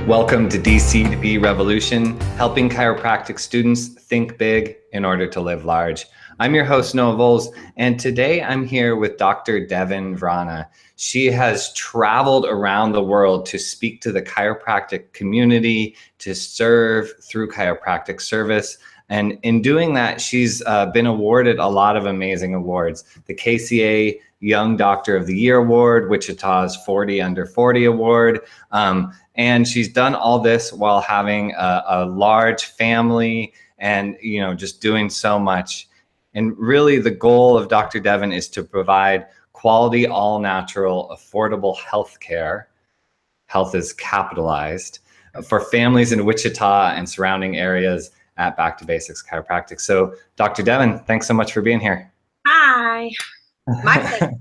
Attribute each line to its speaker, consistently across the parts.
Speaker 1: Welcome to DC2B Revolution, helping chiropractic students think big in order to live large. I'm your host, Noah Volz, and today I'm here with Dr. Devin Vrana. She has traveled around the world to speak to the chiropractic community, to serve through chiropractic service. And in doing that, she's been awarded a lot of amazing awards. The KCA Young Doctor of the Year Award, Wichita's 40 Under 40 Award. And she's done all this while having a large family and, just doing so much. And really the goal of Dr. Devin is to provide quality, all natural, affordable health care. Health is capitalized for families in Wichita and surrounding areas at Back to Basics Chiropractic. So Dr. Devin, thanks so much for being here.
Speaker 2: Hi. My pleasure.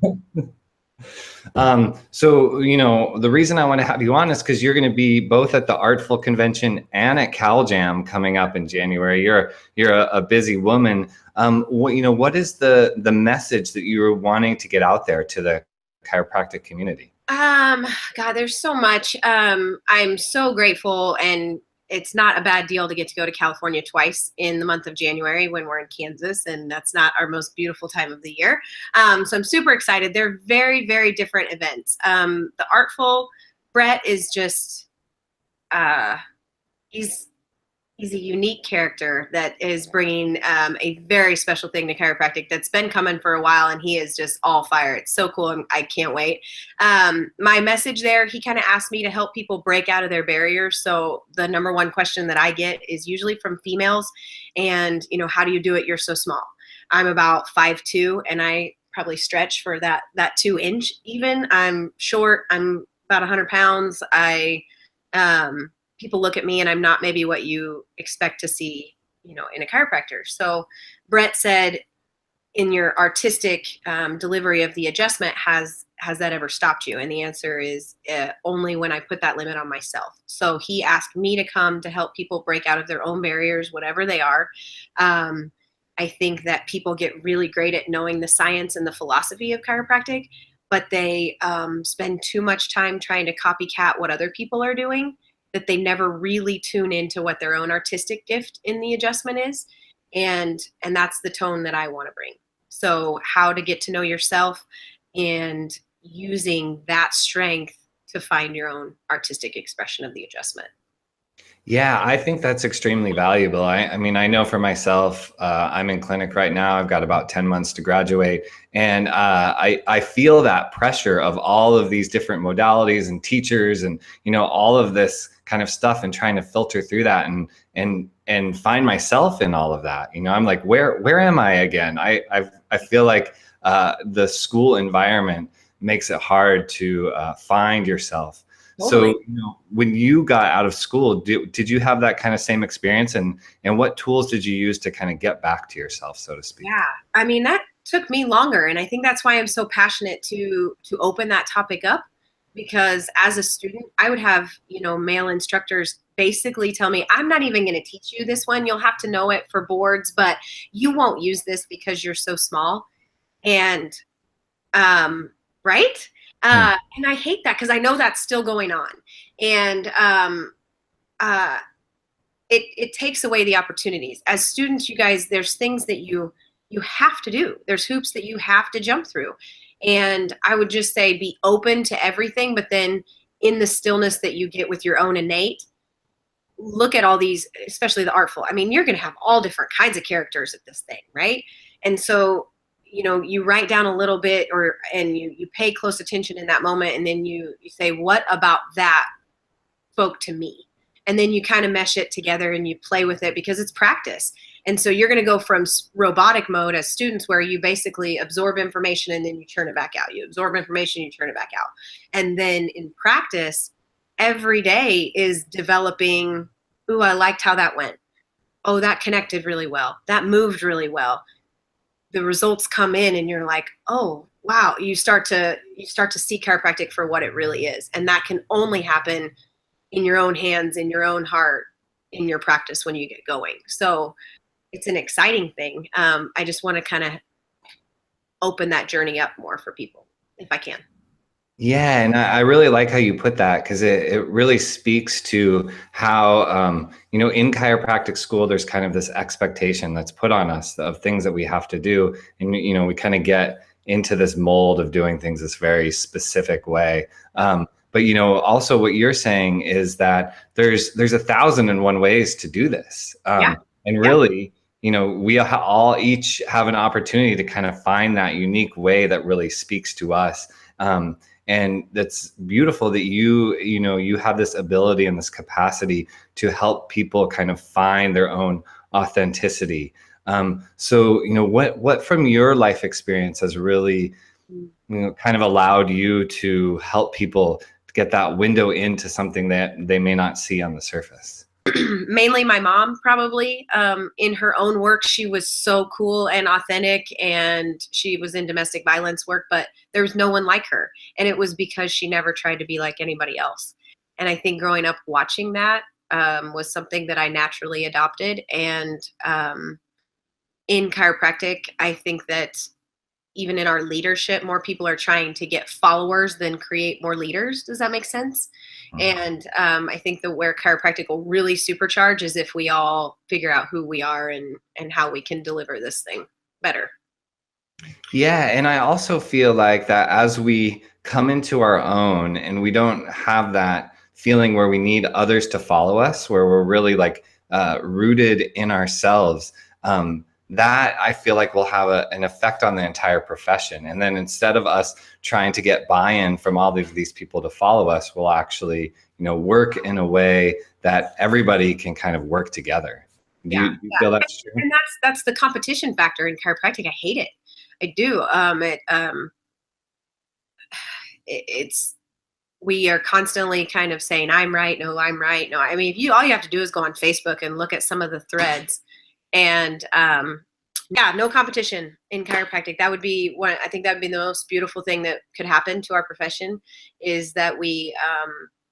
Speaker 1: The reason I want to have you on is because you're going to be both at the Artful convention and at CalJam coming up in January. You're a busy woman. What is the message that you're wanting to get out there to the chiropractic community?
Speaker 2: God, there's so much. I'm so grateful, and it's not a bad deal to get to go to California twice in the month of January when we're in Kansas, and that's not our most beautiful time of the year. So I'm super excited. They're very, very different events. The Artful, Brett is just, he's a unique character that is bringing a very special thing to chiropractic that's been coming for a while, and he is just all fire. It's so cool. I can't wait. My message there, he kind of asked me to help people break out of their barriers. So the number one question that I get is usually from females, and, how do you do it? You're so small. I'm about 5'2", and I probably stretch for that 2-inch even. I'm short. I'm about 100 pounds. People look at me and I'm not maybe what you expect to see, in a chiropractor. So Brett said, in your artistic delivery of the adjustment, has that ever stopped you? And the answer is only when I put that limit on myself. So he asked me to come to help people break out of their own barriers, whatever they are. I think that people get really great at knowing the science and the philosophy of chiropractic, but they spend too much time trying to copycat what other people are doing, that they never really tune into what their own artistic gift in the adjustment is. And that's the tone that I want to bring. So how to get to know yourself and using that strength to find your own artistic expression of the adjustment.
Speaker 1: Yeah, I think that's extremely valuable. I mean, I know for myself, I'm in clinic right now. I've got about 10 months to graduate. And I feel that pressure of all of these different modalities and teachers and, all of this kind of stuff, and trying to filter through that and find myself in all of that. I'm like, where am I again? I feel like the school environment makes it hard to find yourself.
Speaker 2: Totally.
Speaker 1: So, when you got out of school, did you have that kind of same experience, and what tools did you use to kind of get back to yourself, so to speak?
Speaker 2: Yeah, I mean, that took me longer. And I think that's why I'm so passionate to open that topic up, because as a student, I would have, male instructors basically tell me, I'm not even going to teach you this one. You'll have to know it for boards, but you won't use this because you're so small. And, right. And I hate that, because I know that's still going on. And it takes away the opportunities. As students, you guys, there's things that you have to do. There's hoops that you have to jump through. And I would just say be open to everything, but then in the stillness that you get with your own innate, look at all these, especially the Artful. I mean, you're going to have all different kinds of characters at this thing, right? And so you write down a little bit, and you pay close attention in that moment. And then you say, what about that spoke to me? And then you kind of mesh it together and you play with it, because it's practice. And so you're going to go from robotic mode as students, where you basically absorb information and then you turn it back out. You absorb information, you turn it back out. And then in practice, every day is developing, ooh, I liked how that went. Oh, that connected really well. That moved really well. The results come in and you're like, oh, wow. You start to see chiropractic for what it really is. And that can only happen in your own hands, in your own heart, in your practice when you get going. So it's an exciting thing. I just want to kind of open that journey up more for people if I can.
Speaker 1: Yeah, and I really like how you put that because it really speaks to how, in chiropractic school, there's kind of this expectation that's put on us of things that we have to do. And, we kind of get into this mold of doing things this very specific way. But, also what you're saying is that there's 1,001 ways to do this.
Speaker 2: Yeah.
Speaker 1: And
Speaker 2: Yeah.
Speaker 1: really, we all each have an opportunity to kind of find that unique way that really speaks to us. And that's beautiful that you have this ability and this capacity to help people kind of find their own authenticity. So, what from your life experience has really, kind of allowed you to help people get that window into something that they may not see on the surface?
Speaker 2: Mainly my mom, probably. In her own work, she was so cool and authentic, and she was in domestic violence work, but there was no one like her. And it was because she never tried to be like anybody else. And I think growing up watching that was something that I naturally adopted. And in chiropractic, I think that even in our leadership, more people are trying to get followers than create more leaders. Does that make sense? And I think that where chiropractic will really supercharge is if we all figure out who we are and how we can deliver this thing better.
Speaker 1: Yeah, and I also feel like that as we come into our own and we don't have that feeling where we need others to follow us, where we're really like rooted in ourselves, that I feel like will have an effect on the entire profession. And then instead of us trying to get buy-in from all of these people to follow us, we'll actually, work in a way that everybody can kind of work together. Do
Speaker 2: Yeah,
Speaker 1: you feel that's true?
Speaker 2: and that's the competition factor in chiropractic. I hate it. I do. It's we are constantly kind of saying I'm right. No, I'm right. No, I mean, if all you have to do is go on Facebook and look at some of the threads, and yeah, no competition in chiropractic. That would be one. I think that would be the most beautiful thing that could happen to our profession, is that we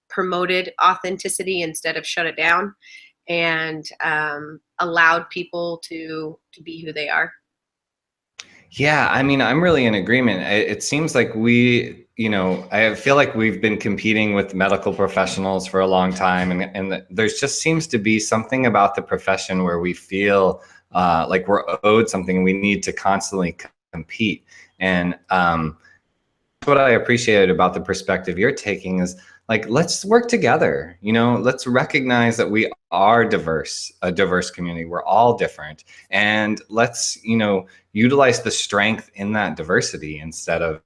Speaker 2: promoted authenticity instead of shut it down, and allowed people to be who they are.
Speaker 1: Yeah, I mean, I'm really in agreement. It seems like I feel like we've been competing with medical professionals for a long time, and there's just seems to be something about the profession where we feel like we're owed something. We need to constantly compete, and what I appreciated about the perspective you're taking is like, let's work together. Let's recognize that we are a diverse community. We're all different, and let's utilize the strength in that diversity instead of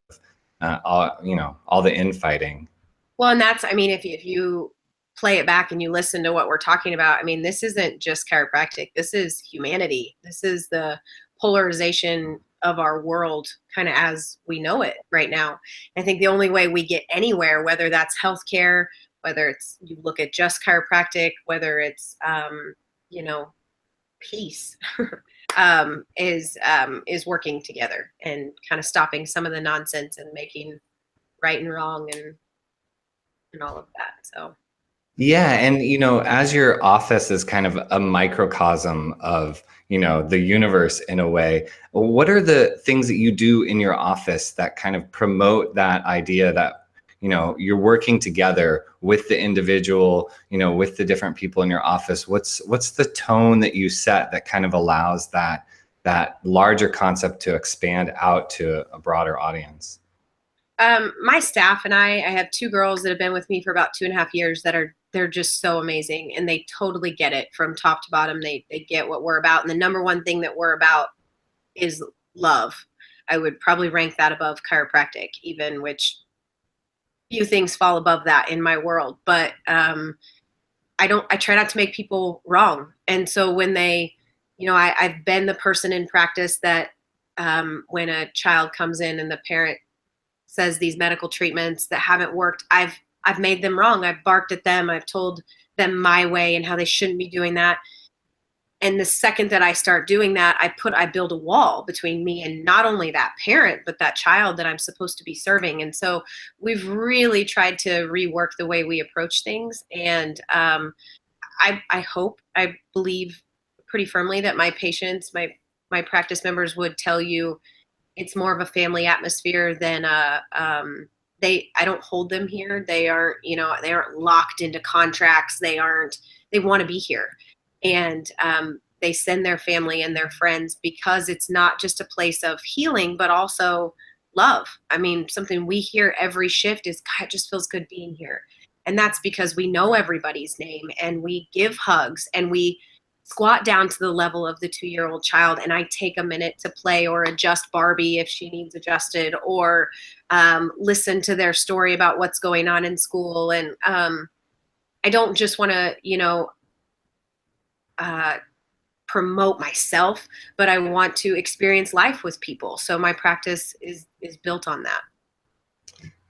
Speaker 1: all the infighting.
Speaker 2: Well, and that's, I mean, if you play it back and you listen to what we're talking about, I mean, this isn't just chiropractic. This is humanity. This is the polarization of our world kind of as we know it right now. I think the only way we get anywhere, whether that's healthcare, whether it's you look at just chiropractic, whether it's peace, is working together and kind of stopping some of the nonsense and making right and wrong and all of that. So
Speaker 1: Yeah, and as your office is kind of a microcosm of, the universe in a way, what are the things that you do in your office that kind of promote that idea that, you're working together with the individual, with the different people in your office? What's the tone that you set that kind of allows that larger concept to expand out to a broader audience?
Speaker 2: my staff and I have two girls that have been with me for about 2.5 years they're just so amazing, and they totally get it from top to bottom. They get what we're about. And the number one thing that we're about is love. I would probably rank that above chiropractic even, which few things fall above that in my world. But I try not to make people wrong. And so when I've been the person in practice that when a child comes in and the parent says these medical treatments that haven't worked, I've made them wrong. I've barked at them. I've told them my way and how they shouldn't be doing that. And the second that I start doing that, I build a wall between me and not only that parent, but that child that I'm supposed to be serving. And so we've really tried to rework the way we approach things. And I believe pretty firmly that my patients, my practice members would tell you it's more of a family atmosphere than I don't hold them here. They aren't, they aren't locked into contracts. They want to be here. And they send their family and their friends because it's not just a place of healing, but also love. I mean, something we hear every shift is, God, it just feels good being here. And that's because we know everybody's name and we give hugs and we squat down to the level of the 2-year-old child, and I take a minute to play or adjust Barbie if she needs adjusted, or listen to their story about what's going on in school. And I don't just want to, promote myself, but I want to experience life with people. So my practice is built on that.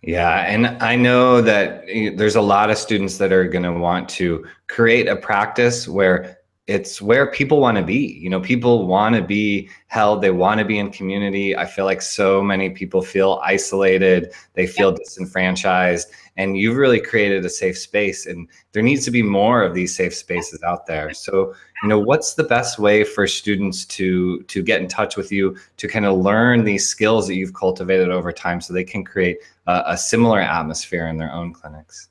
Speaker 1: Yeah, and I know that there's a lot of students that are going to want to create a practice where it's where people want to be. People want to be held. They want to be in community. I feel like so many people feel isolated. They feel disenfranchised. And you've really created a safe space. And there needs to be more of these safe spaces out there. So, what's the best way for students to get in touch with you, to kind of learn these skills that you've cultivated over time so they can create a similar atmosphere in their own clinics?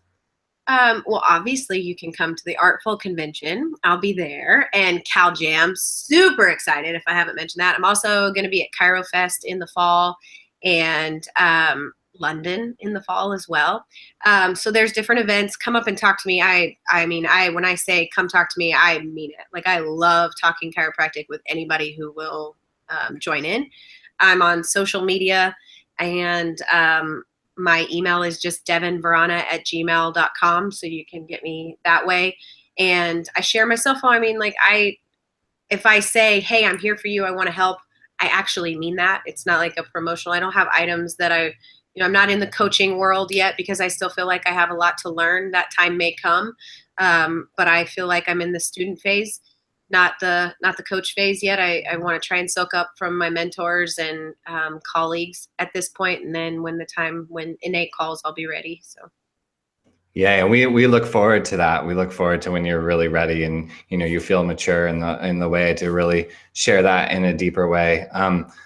Speaker 2: Well, obviously you can come to the Artful convention. I'll be there, and Cal Jam. Super excited if I haven't mentioned that. I'm also going to be at Chiro Fest in the fall, and London in the fall as well. So there's different events. Come up and talk to me. I mean, when I say come talk to me, I mean it. Like, I love talking chiropractic with anybody who will join in. I'm on social media, and my email is just devinvrana@gmail.com. So you can get me that way. And I share my cell phone. I mean, like, if I say, hey, I'm here for you, I want to help, I actually mean that. It's not like a promotional. I don't have items that I'm not in the coaching world yet because I still feel like I have a lot to learn. That time may come. But I feel like I'm in the student phase, not the coach phase yet. I want to try and soak up from my mentors and colleagues at this point. And then when innate calls, I'll be ready. So.
Speaker 1: Yeah, and we look forward to that. We look forward to when you're really ready and you feel mature in the way to really share that in a deeper way.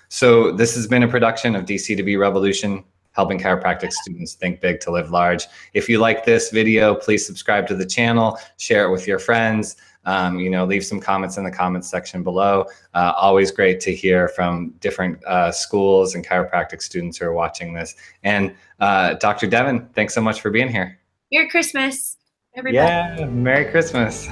Speaker 1: So this has been a production of DC2B Revolution, helping chiropractic students think big to live large. If you like this video, please subscribe to the channel, share it with your friends. Leave some comments in the comments section below. Always great to hear from different schools and chiropractic students who are watching this. And Dr. Devin, thanks so much for being here.
Speaker 2: Merry Christmas, everybody.
Speaker 1: Yeah, Merry Christmas.